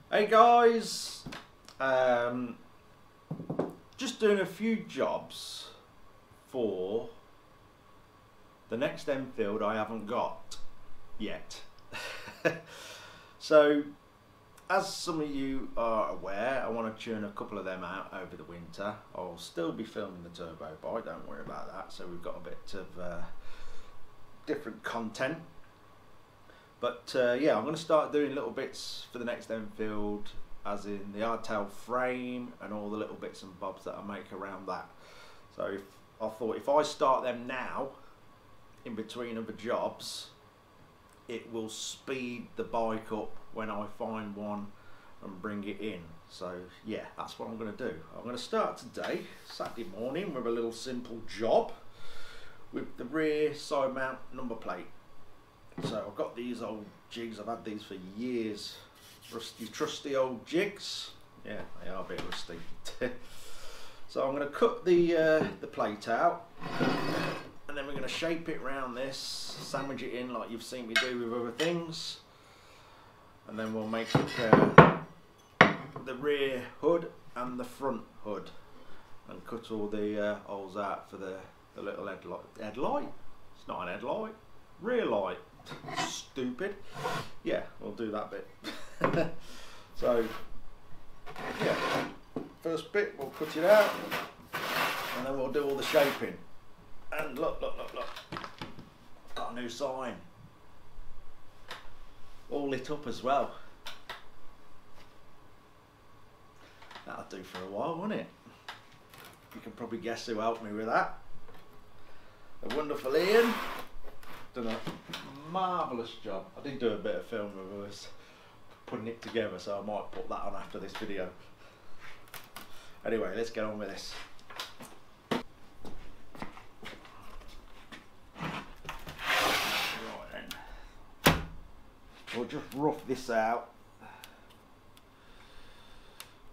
Hey guys, just doing a few jobs for the next Enfield I haven't got yet. So, as some of you are aware, I want to churn a couple of them out over the winter. I'll still be filming the turbo bike, don't worry about that. So we've got a bit of different content. But yeah, I'm going to start doing little bits for the next Enfield, as in the hardtail frame and all the little bits and bobs that I make around that. So I thought if I start them now, in between other jobs, it will speed the bike up when I find one and bring it in. So yeah, that's what I'm going to do. I'm going to start today, Saturday morning, with a little simple job with the rear side mount number plate. So I've got these old jigs, I've had these for years, rusty trusty old jigs. Yeah, they are a bit rusty. So I'm going to cut the plate out, and then we're going to shape it round this, sandwich it in like you've seen me do with other things, and then we'll make the rear hood and the front hood, and cut all the holes out for the little headlight. It's not an headlight, rear light. Stupid. Yeah, we'll do that bit. So yeah, first bit we'll cut it out, and then we'll do all the shaping. And look, got a new sign, all lit up as well. That'll do for a while, won't it? You can probably guess who helped me with that. The wonderful Ian. Done a marvellous job. I did do a bit of film with us putting it together, so I might put that on after this video. Anyway, let's get on with this. Right then, we'll just rough this out,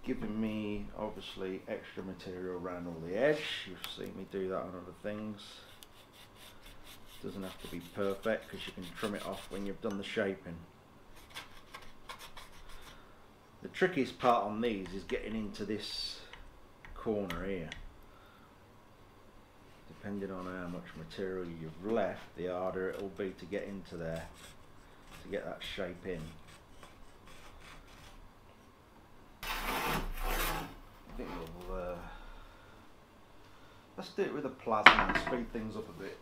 giving me obviously extra material around all the edge. You've seen me do that on other things. Doesn't have to be perfect, because you can trim it off when you've done the shaping. The trickiest part on these is getting into this corner here. Depending on how much material you've left, the harder it will be to get into there, to get that shape in. I think we'll let's do it with a plasma and speed things up a bit.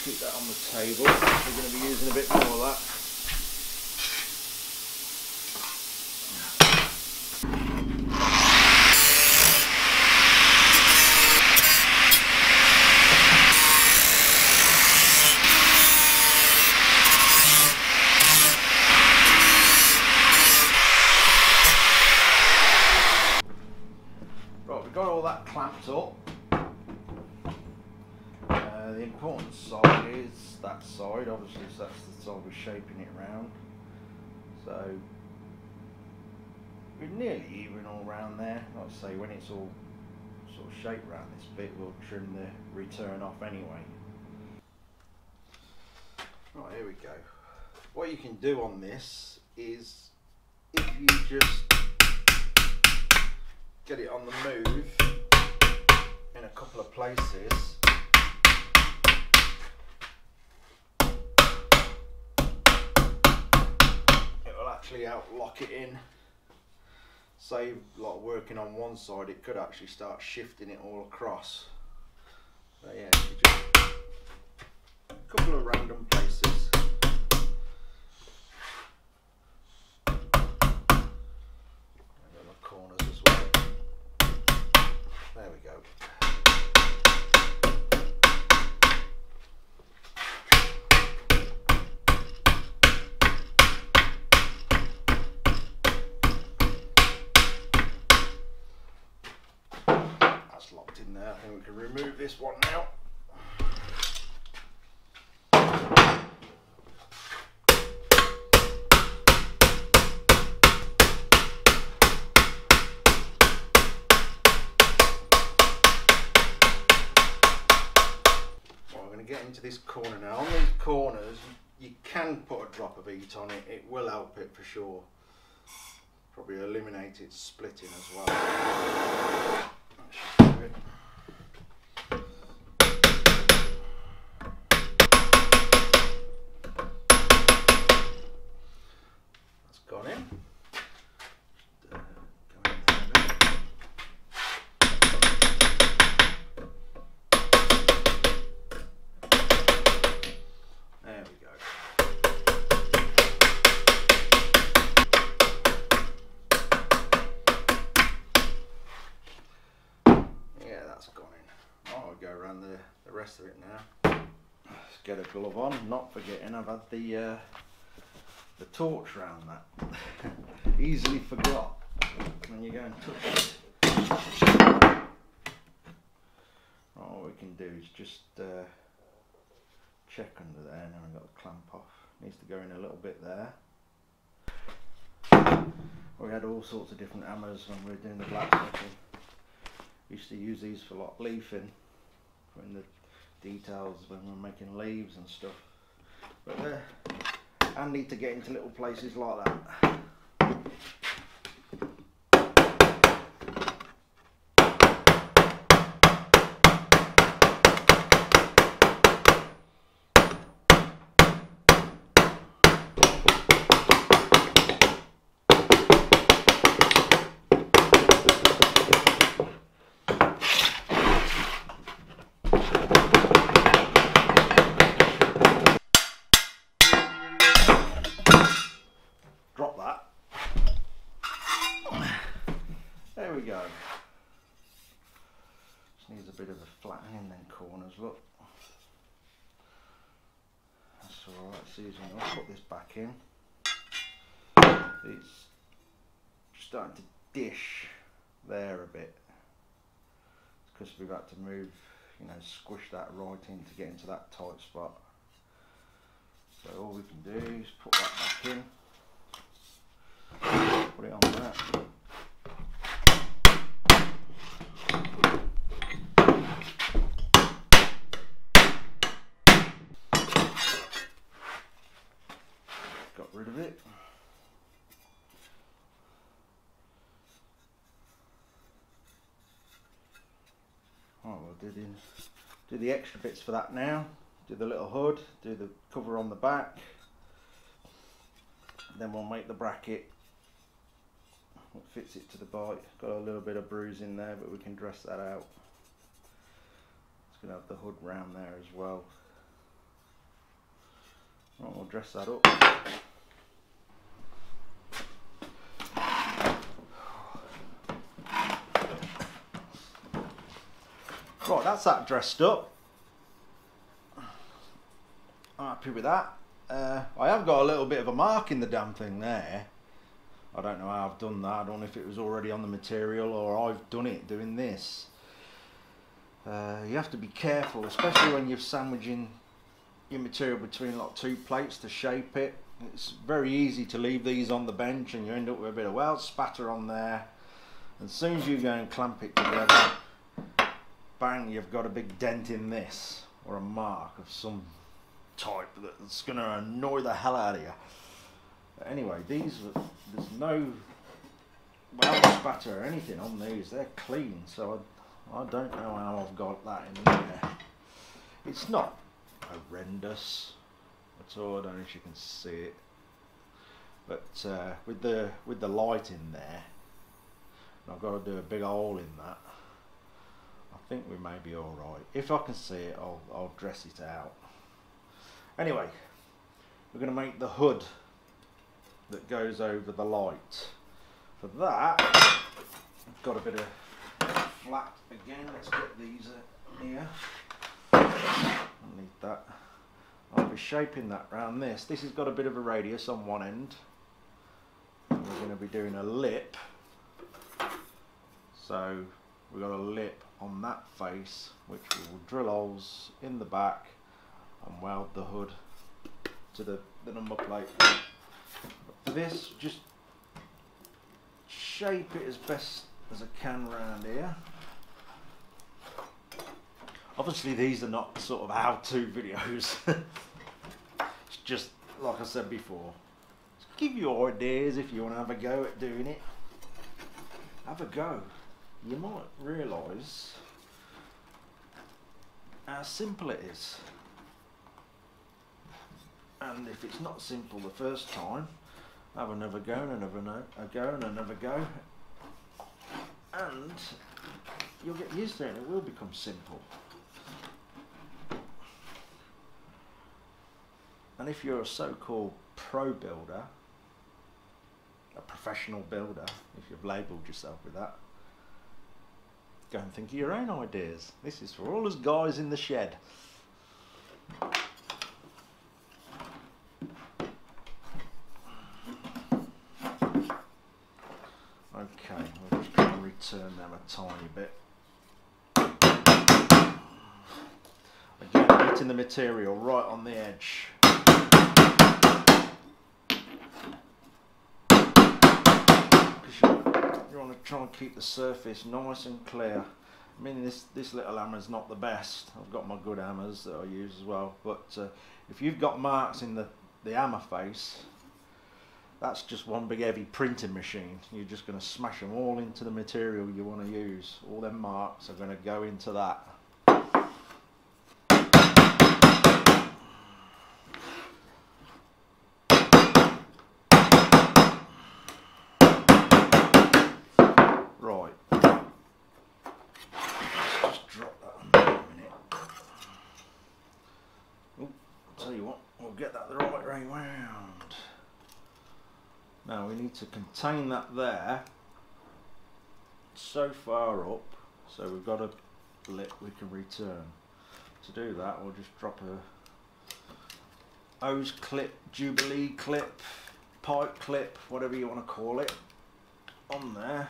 Keep that on the table. We're going to be using a bit more of that. Right, we've got all that clamped up. The important side is that side, obviously, so that's the side we're shaping it round. So we're nearly even all round there. Like I say, when it's all sort of shaped round this bit, we'll trim the return off anyway. Right, here we go. What you can do on this is, if you just get it on the move in a couple of places, actually help lock it in. Save like working on one side, it could actually start shifting it all across. So yeah, you just a couple of random places. hooked in there. I think we can remove this one now. Get into this corner now. On these corners you can put a drop of heat on it, it will help it for sure. Probably eliminate it splitting as well. That should do it. That's gone in. Go around the rest of it now. Let's get a glove on, not forgetting I've had the torch round that. Easily forgot when you go and touch it. All we can do is just check under there. Now we've got the clamp off. Needs to go in a little bit there. We had all sorts of different hammers when we were doing the blacksmithing. Used to use these for like leafing, putting the details when we're making leaves and stuff. But they're handy to get into little places like that. There we go. Just needs a bit of a flattening in them corners, look. That's alright, Susan. I'll put this back in. It's starting to dish there a bit. It's because we've had to move, you know, squish that right in to get into that tight spot. So all we can do is put that back in. Put it on that. Got rid of it. Oh, we'll do the extra bits for that now. Do the little hood, do the cover on the back. Then we'll make the bracket that fits it to the bike. Got a little bit of bruise in there, but we can dress that out. It's going to have the hood round there as well. Right, we'll dress that up. Right, that's that dressed up. I'm happy with that. I have got a little bit of a mark in the damn thing there. I don't know how I've done that. I don't know if it was already on the material or I've done it doing this. You have to be careful, especially when you're sandwiching your material between like two plates to shape it. It's very easy to leave these on the bench and you end up with a bit of weld spatter on there. And as soon as you go and clamp it together, bang, you've got a big dent in this, or a mark of some type that's going to annoy the hell out of you. But anyway, there's no weld spatter or anything on these. They're clean, so I don't know how I've got that in there. It's not horrendous at all. I don't know if you can see it, but with the light in there, I've got to do a big hole in that. I think we may be all right. If I can see it, I'll dress it out. Anyway, we're going to make the hood that goes over the light. For that, I've got a bit of flat again. Let's get these here. Underneath that, I'll be shaping that round this. This has got a bit of a radius on one end. And we're going to be doing a lip. So we've got a lip on that face which we will drill holes in the back and weld the hood to the number plate. For this, just shape it as best as I can around here. Obviously these are not sort of how-to videos. It's just like I said before, just give you ideas if you want to have a go at doing it. Have a go. You might realise how simple it is. And if it's not simple the first time, have another go and another go, and you'll get used to it and it will become simple. And if you're a so-called pro builder, a professional builder, if you've labelled yourself with that, go and think of your own ideas. This is for all us guys in the shed. Okay, we'll just try and return them a tiny bit. Again, hitting the material right on the edge. You want to try and keep the surface nice and clear. I mean, this little hammer is not the best. I've got my good hammers that I use as well, but if you've got marks in the hammer face, that's just one big heavy printing machine. You're just going to smash them all into the material you want to use. All them marks are going to go into that. Right. Just drop that on there a minute. Oh, tell you what, we'll get that the right way round. Now we need to contain that there so far up, so we've got a lip we can return. To do that, we'll just drop a hose clip, jubilee clip, pipe clip, whatever you want to call it, on there.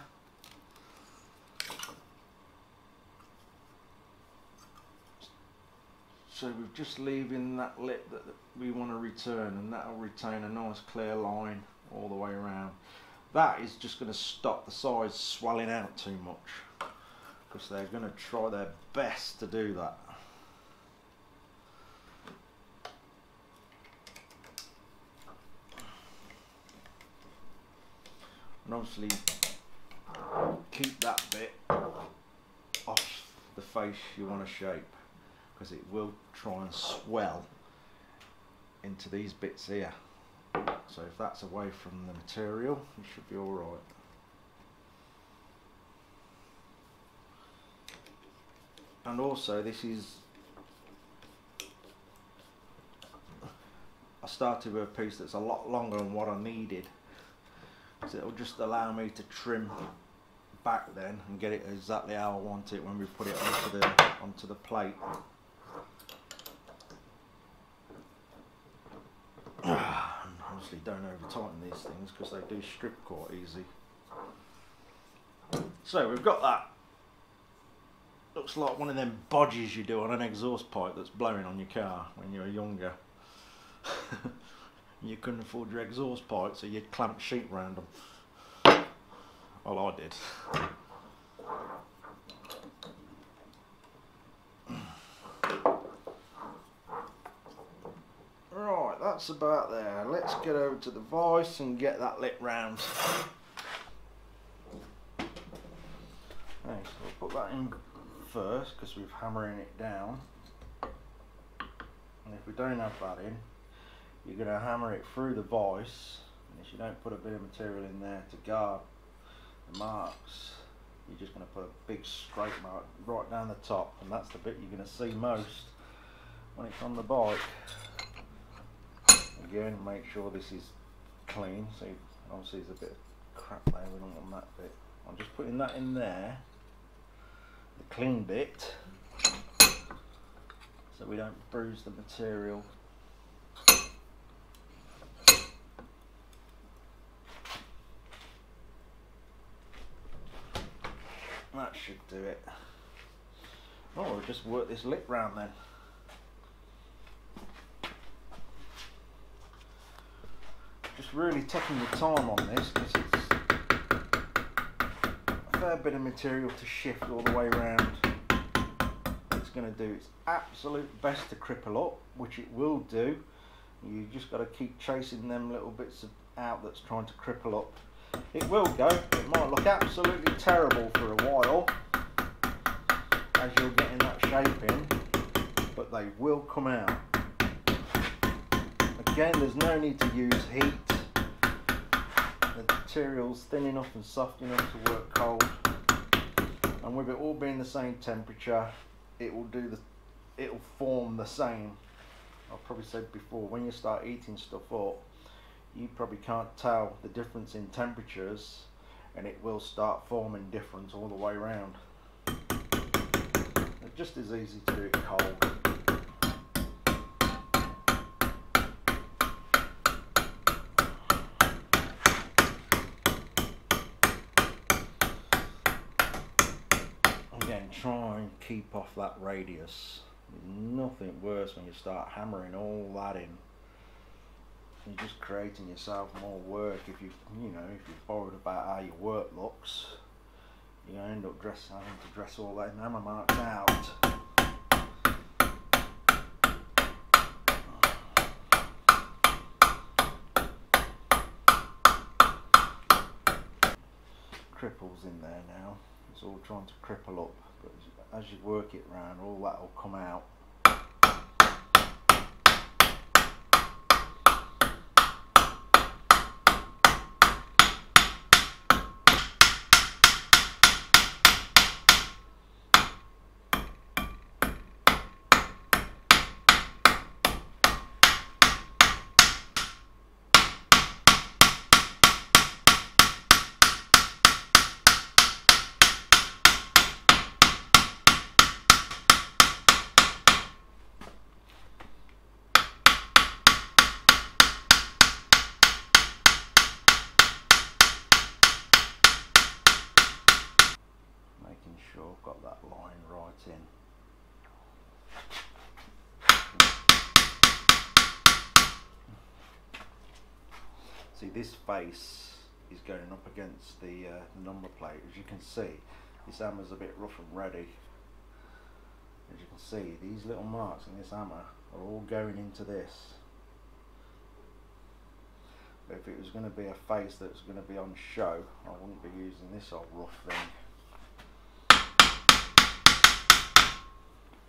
So we're just leaving that lip that we want to return, and that will retain a nice clear line all the way around. That is just going to stop the sides swelling out too much, because they're going to try their best to do that. And obviously keep that bit off the face you want to shape, because it will try and swell into these bits here. So if that's away from the material, you should be alright. And also this is, I started with a piece that's a lot longer than what I needed, because it'll just allow me to trim back then and get it exactly how I want it when we put it onto the plate. Obviously don't over tighten these things because they do strip quite easy. So we've got that. Looks like one of them bodges you do on an exhaust pipe that's blowing on your car when you were younger. You couldn't afford your exhaust pipe, so you'd clamp sheet round them. Well, I did. Right, that's about there. Let's get over to the vice and get that lit round. Okay, so we'll put that in first because we're hammering it down. And if we don't have that in, you're going to hammer it through the vice. And if you don't put a bit of material in there to guard the marks, you're just going to put a big straight mark right down the top, and that's the bit you're going to see most when it's on the bike. Again, make sure this is clean. See, obviously there's a bit of crap there, we don't want that bit. I'm just putting that in there, the clean bit, so we don't bruise the material. That that should do it. Oh, we'll just work this lip round then. Just really taking your time on this because it's a fair bit of material to shift all the way around. It's going to do its absolute best to cripple up, which it will do. You just got to keep chasing them little bits out that's trying to cripple up. It will go. It might look absolutely terrible for a while as you're getting that shape in, but they will come out. Again, there's no need to use heat. The material's thin enough and soft enough to work cold, and with it all being the same temperature, it'll form the same. I've probably said before, when you start eating stuff up, you probably can't tell the difference in temperatures, and it will start forming different all the way around. It's just as easy to do it cold. Again, try and keep off that radius. There's nothing worse when you start hammering all that in. You're just creating yourself more work. If you're bothered about how your work looks, you end up having to dress all that hammer marks out. Cripples in there now. It's all trying to cripple up, but as you work it round, all that will come out. Sure, I've got that line right in. See, this face is going up against the number plate. As you can see, this hammer's a bit rough and ready. As you can see, these little marks in this hammer are all going into this. But if it was going to be a face that was going to be on show, I wouldn't be using this old rough thing.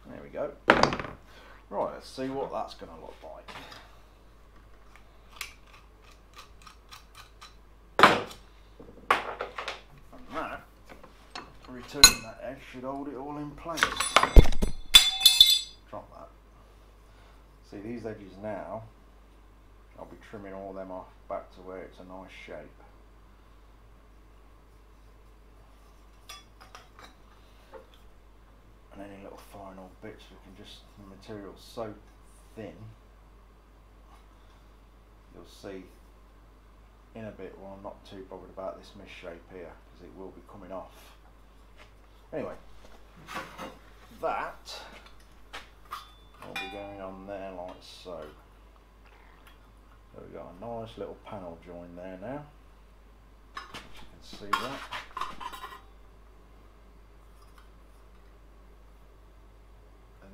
There we go. Right, let's see what that's going to look like. And that, returning that edge, should hold it all in place. Drop that. See, these edges now, I'll be trimming all them off back to where it's a nice shape. And any little final bits, we can just, the material's so thin, you'll see in a bit, well, I'm not too bothered about this misshape here because it will be coming off. Anyway, that will be going on there like so. So we've got a nice little panel join there now, as you can see that.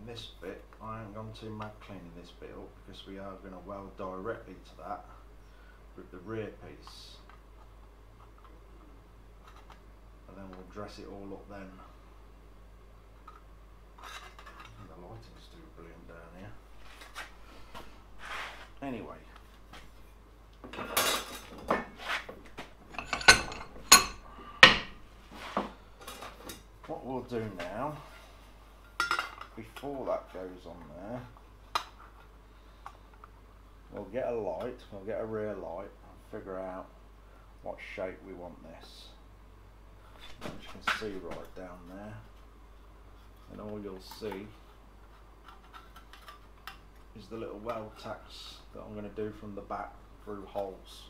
This bit, I haven't gone too mad cleaning this bit up because we are going to weld directly to that with the rear piece, and then we'll dress it all up then. The lighting's too brilliant down here. Anyway, what we'll do now, before that goes on there, we'll get a light, we'll get a rear light and figure out what shape we want this. As you can see right down there, and all you'll see is the little weld tacks that I'm going to do from the back through holes.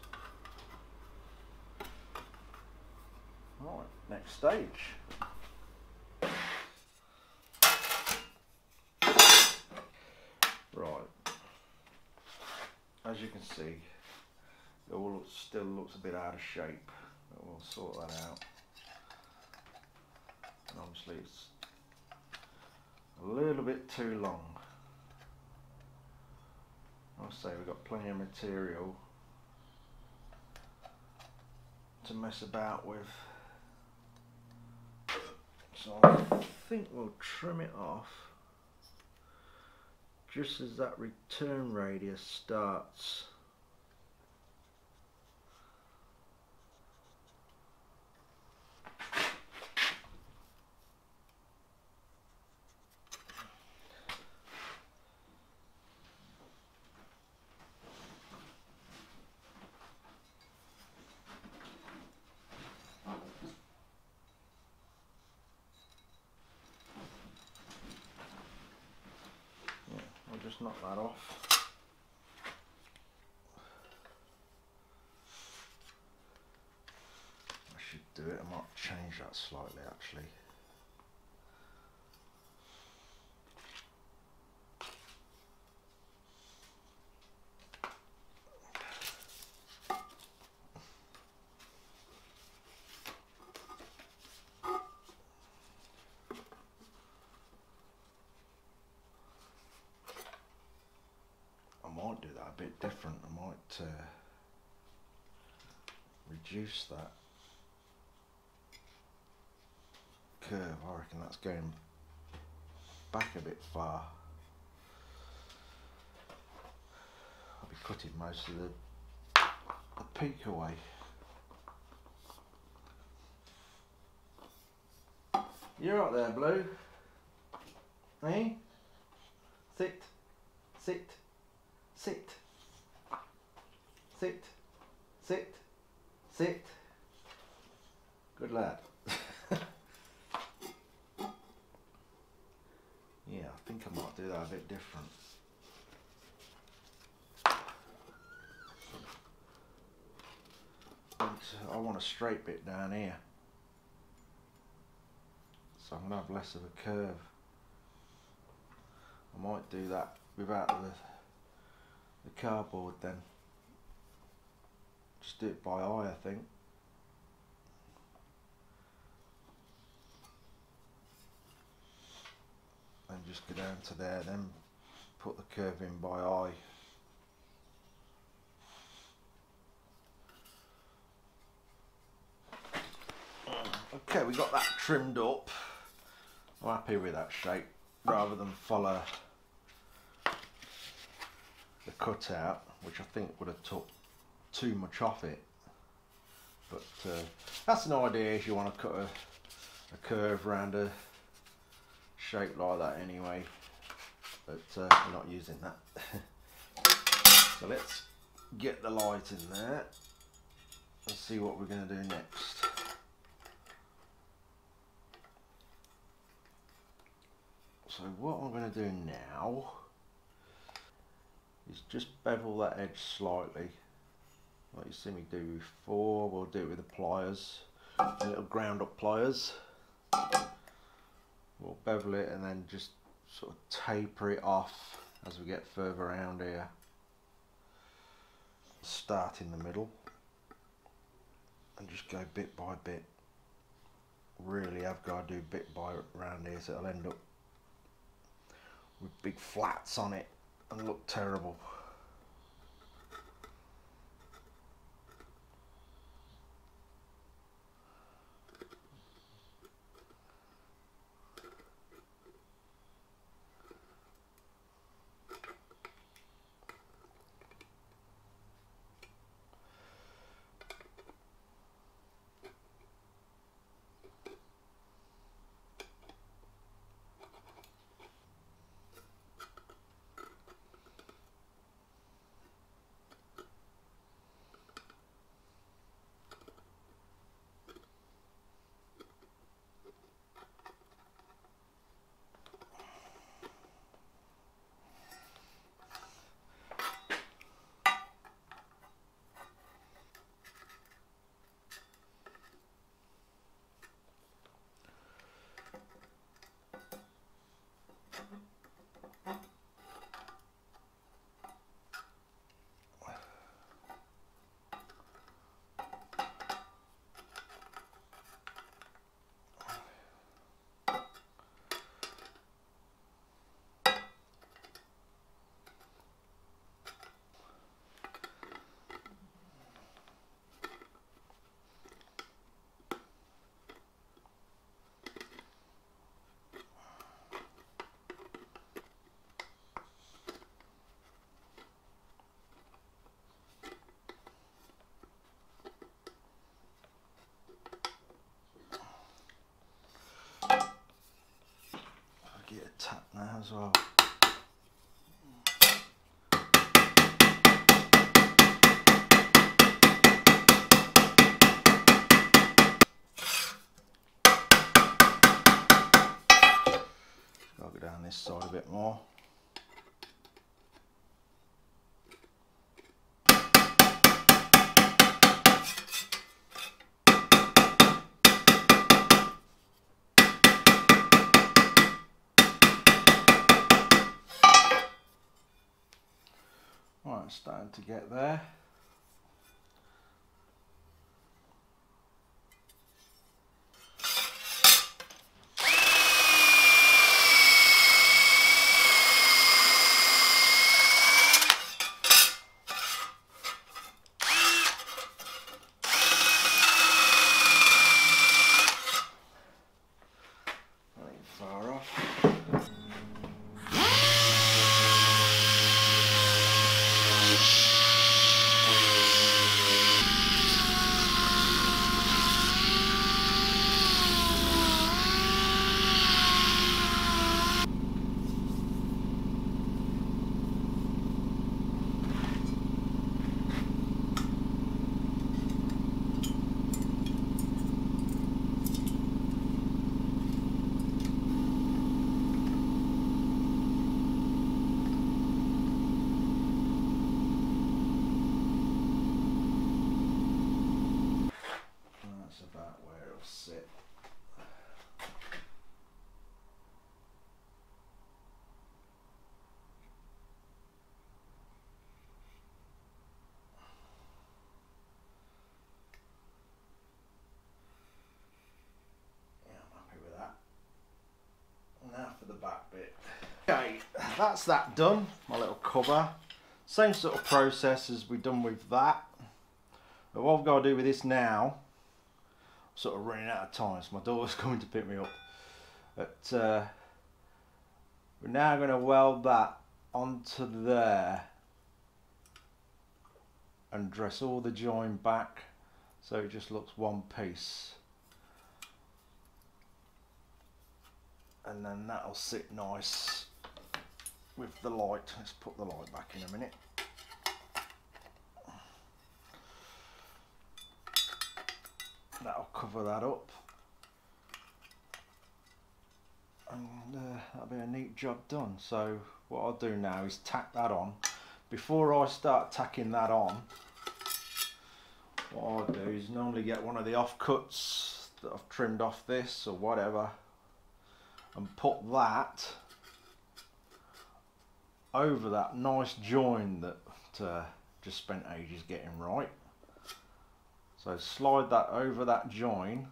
Right, next stage. Right, as you can see, it all still looks a bit out of shape, but we'll sort that out. And obviously it's a little bit too long. I'll say we've got plenty of material to mess about with, so I think we'll trim it off just as that return radius starts. Just knock that off. I should do it. I might change that slightly actually. I might do that a bit different. I might reduce that curve. I reckon that's going back a bit far. I'll be cutting most of the peak away. You're right there, Blue. Hey? Sit. Sit. Sit. Sit. Sit. Sit. Good lad. Yeah, I think I might do that a bit different. I want a straight bit down here, so I'm going to have less of a curve. I might do that without the cardboard then. Just do it by eye, I think. And just go down to there, then put the curve in by eye. Okay, we got that trimmed up. I'm happy with that shape, rather than follow the cutout, which I think would have took too much off it. But that's an idea if you want to cut a curve around a shape like that anyway. But we're not using that. So let's get the light in there and see what we're going to do next. So what I'm going to do now is just bevel that edge slightly, like you see me do before. We'll do it with the pliers, little ground up pliers. We'll bevel it and then just sort of taper it off as we get further around here. Start in the middle and just go bit by bit. Really have got to do bit by around here, so it'll end up with big flats on it and look terrible. now as well. I'll go down this side a bit more. Right, it's starting to get there. Far off. About where it'll sit. Yeah, I'm happy with that. Now for the back bit. Okay, that's that done. My little cover. Same sort of process as we've done with that. But what I've got to do with this now, sort of running out of time, so my daughter's coming to pick me up. But we're now going to weld that onto there and dress all the join back so it just looks one piece. And then that'll sit nice with the light. Let's put the light back in a minute. That'll cover that up, and that'll be a neat job done. So what I'll do now is tack that on. Before I start tacking that on, what I'll do is normally get one of the offcuts that I've trimmed off this or whatever and put that over that nice join that just spent ages getting right. So slide that over that join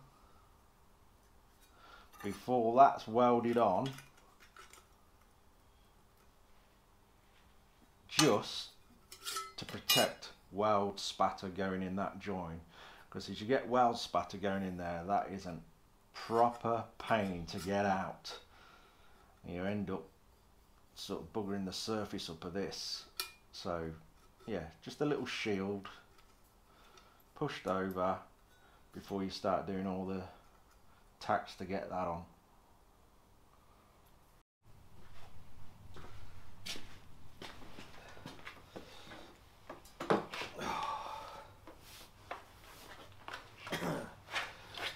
before that's welded on, just to protect weld spatter going in that join, because if you get weld spatter going in there, that is a proper pain to get out. You end up sort of buggering the surface up of this. So yeah, just a little shield pushed over before you start doing all the tacks to get that on.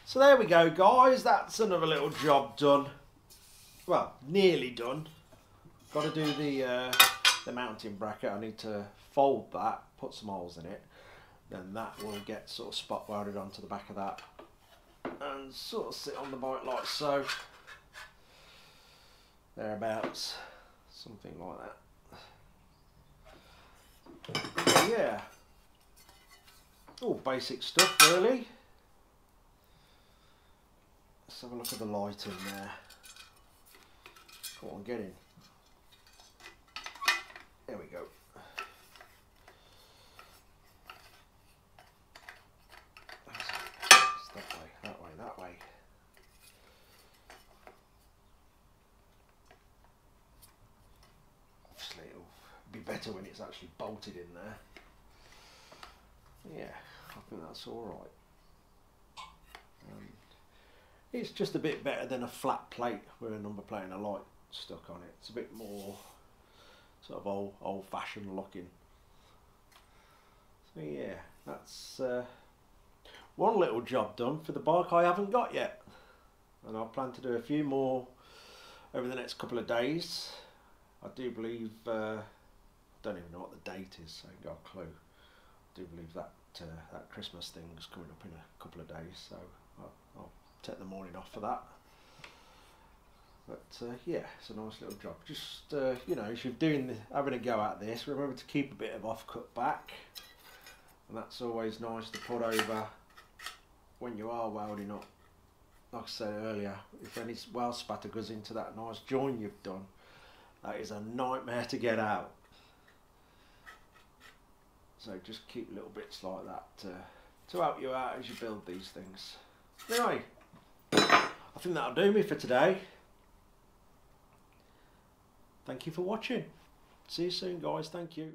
So there we go, guys, that's another little job done. Well, nearly done. Got to do the mounting bracket. I need to fold that, put some holes in it. Then that will get sort of spot welded onto the back of that and sort of sit on the bike like so. Thereabouts. Something like that. Yeah. All basic stuff really. Let's have a look at the light in there. Come on, get in. There we go. That way. Obviously it'll be better when it's actually bolted in there. Yeah, I think that's alright. It's just a bit better than a flat plate with a number plate and a light stuck on it. It's a bit more sort of old-fashioned looking. So yeah, that's one little job done for the bike I haven't got yet, and I plan to do a few more over the next couple of days. I do believe, I don't even know what the date is, so I ain't got a clue. I do believe that that Christmas thing's coming up in a couple of days, so I'll take the morning off for that. But yeah, it's a nice little job. Just you know, if you're having a go at this, remember to keep a bit of off-cut back, and that's always nice to put over when you are welding up. Like I said earlier, if any weld spatter goes into that nice join you've done, that is a nightmare to get out. So just keep little bits like that to help you out as you build these things. Anyway, I think that'll do me for today. Thank you for watching. See you soon, guys. Thank you.